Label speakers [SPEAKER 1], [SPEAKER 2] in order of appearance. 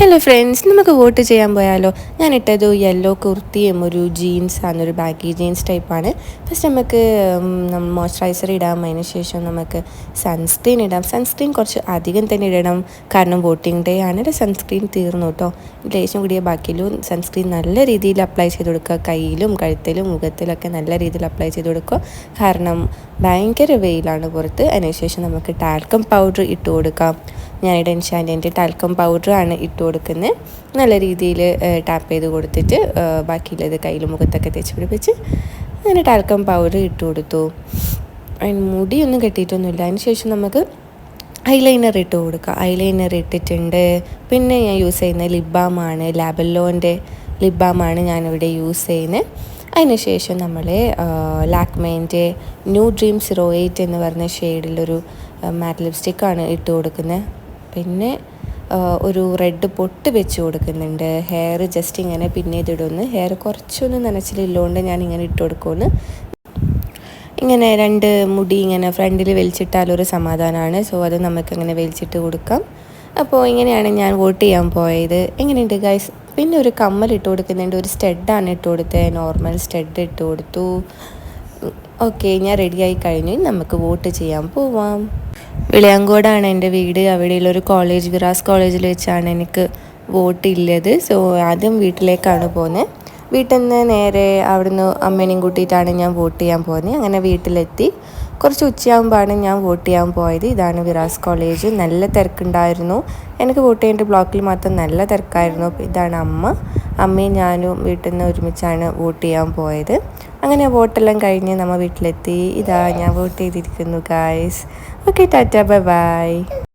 [SPEAKER 1] Hello friends, നമുക്ക് vote ചെയ്യാൻ പോയാലോ? ഞാനിട്ടത് യെല്ലോ കുർത്തിയും ഒരു ജീൻസാണ്, ഒരു ബാഗി ജീൻസ് ടൈപ്പാണ്. ഫസ്റ്റ് നമുക്ക് മോയ്സ്ചറൈസർ ഇടാം. അതിന് ശേഷം നമുക്ക് സൺസ്ക്രീൻ ഇടാം. സൺസ്ക്രീൻ കുറച്ച് അധികം തന്നെ ഇടണം, കാരണം വോട്ടിംഗ് ഡേ ആണ്. സൺസ്ക്രീൻ തീർന്നു കേട്ടോ. ലേശം കൂടിയ ബാക്കിയിലും സൺസ്ക്രീൻ നല്ല രീതിയിൽ അപ്ലൈ ചെയ്ത് കൊടുക്കുക. കയ്യിലും കഴുത്തിലും മുഖത്തിലൊക്കെ നല്ല രീതിയിൽ അപ്ലൈ ചെയ്ത് കൊടുക്കുക, കാരണം ഭയങ്കര വെയിലാണ് പുറത്ത്. അതിനുശേഷം നമുക്ക് ടാൽക്കം പൗഡർ ഇട്ട് കൊടുക്കാം. ഞാനിവിടെ എൻഷാൻ്റെ ടാൽക്കം പൗഡറാണ് ഇട്ട് കൊടുക്കുന്നത്. നല്ല രീതിയിൽ ടാപ്പ് ചെയ്ത് കൊടുത്തിട്ട് ബാക്കിയുള്ളത് കയ്യിലും മുഖത്തൊക്കെ തേച്ച് പിടിപ്പിച്ച് അങ്ങനെ ടാൽക്കം പൗഡർ ഇട്ട് കൊടുത്തു. അതിന് മുടിയൊന്നും കെട്ടിയിട്ടൊന്നുമില്ല. അതിന് ശേഷം നമുക്ക് ഐലൈനർ ഇട്ട് കൊടുക്കുക. ഐലൈനർ ഇട്ടിട്ടുണ്ട്. പിന്നെ ഞാൻ യൂസ് ചെയ്യുന്ന ലിപ് ബാമാണ്, ലാബെല്ലോൻ്റെ ലിപ് ബാമാണ് ഞാനിവിടെ യൂസ് ചെയ്യുന്നത്. അതിന് ശേഷം നമ്മൾ ലാക്മേൻ്റെ ന്യൂ ഡ്രീം 08 എന്ന് പറഞ്ഞ ഷെയ്ഡിലൊരു മാറ്റ് ലിപ്സ്റ്റിക്കാണ് ഇട്ട് കൊടുക്കുന്നത്. പിന്നെ ഒരു റെഡ് പൊട്ട് വെച്ച് കൊടുക്കുന്നുണ്ട്. ഹെയർ ജസ്റ്റ് ഇങ്ങനെ പിന്നെ ഇതിടുന്നു. ഹെയർ കുറച്ചൊന്നും നനച്ചിലുള്ളതുകൊണ്ട് ഞാൻ ഇങ്ങനെ ഇട്ട് കൊടുക്കുമെന്ന്. ഇങ്ങനെ രണ്ട് മുടി ഇങ്ങനെ ഫ്രണ്ടിൽ വലിച്ചിട്ടാലൊരു സമാധാനമാണ്. സോ അത് നമുക്കങ്ങനെ വലിച്ചിട്ട് കൊടുക്കാം. അപ്പോൾ ഇങ്ങനെയാണ് ഞാൻ വോട്ട് ചെയ്യാൻ പോയത്. എങ്ങനെയുണ്ട് ഗൈസ്? പിന്നെ ഒരു കമ്മൽ ഇട്ട് കൊടുക്കുന്നുണ്ട്. ഒരു സ്റ്റഡാണ് ഇട്ട് കൊടുത്തത്, നോർമൽ സ്റ്റഡ് ഇട്ട് കൊടുത്തു. ഓക്കെ, ഞാൻ റെഡിയായി കഴിഞ്ഞു. നമുക്ക് വോട്ട് ചെയ്യാൻ പോവാം. വിളയാങ്കോടാണ് എൻ്റെ വീട്. അവിടെയുള്ളൊരു കോളേജ്, വിറാസ് കോളേജിൽ വെച്ചാണ് എനിക്ക് വോട്ട് ഇല്ലത്. സോ ആദ്യം വീട്ടിലേക്കാണ് പോകുന്നത്. വീട്ടിൽ നിന്ന് നേരെ അവിടുന്ന് അമ്മേനെയും കൂട്ടിയിട്ടാണ് ഞാൻ വോട്ട് ചെയ്യാൻ പോകുന്നത്. അങ്ങനെ വീട്ടിലെത്തി കുറച്ച് ഉച്ചയാകുമ്പോഴാണ് ഞാൻ വോട്ട് ചെയ്യാൻ പോയത്. ഇതാണ് വിറാസ് കോളേജ്. നല്ല തിരക്കുണ്ടായിരുന്നു. എനിക്ക് വോട്ട് ചെയ്യേണ്ട ബ്ലോക്കിൽ മാത്രം നല്ല തിരക്കായിരുന്നു. ഇതാണ് അമ്മയും ഞാനും വീട്ടിൽ നിന്ന് ഒരുമിച്ചാണ് വോട്ട് ചെയ്യാൻ പോയത്. അങ്ങനെ വോട്ടെല്ലാം കഴിഞ്ഞ് നമ്മൾ വീട്ടിലെത്തി. ഇതാ ഞാൻ വോട്ട് ചെയ്തിരിക്കുന്നു guys. Okay, Tata, bye bye.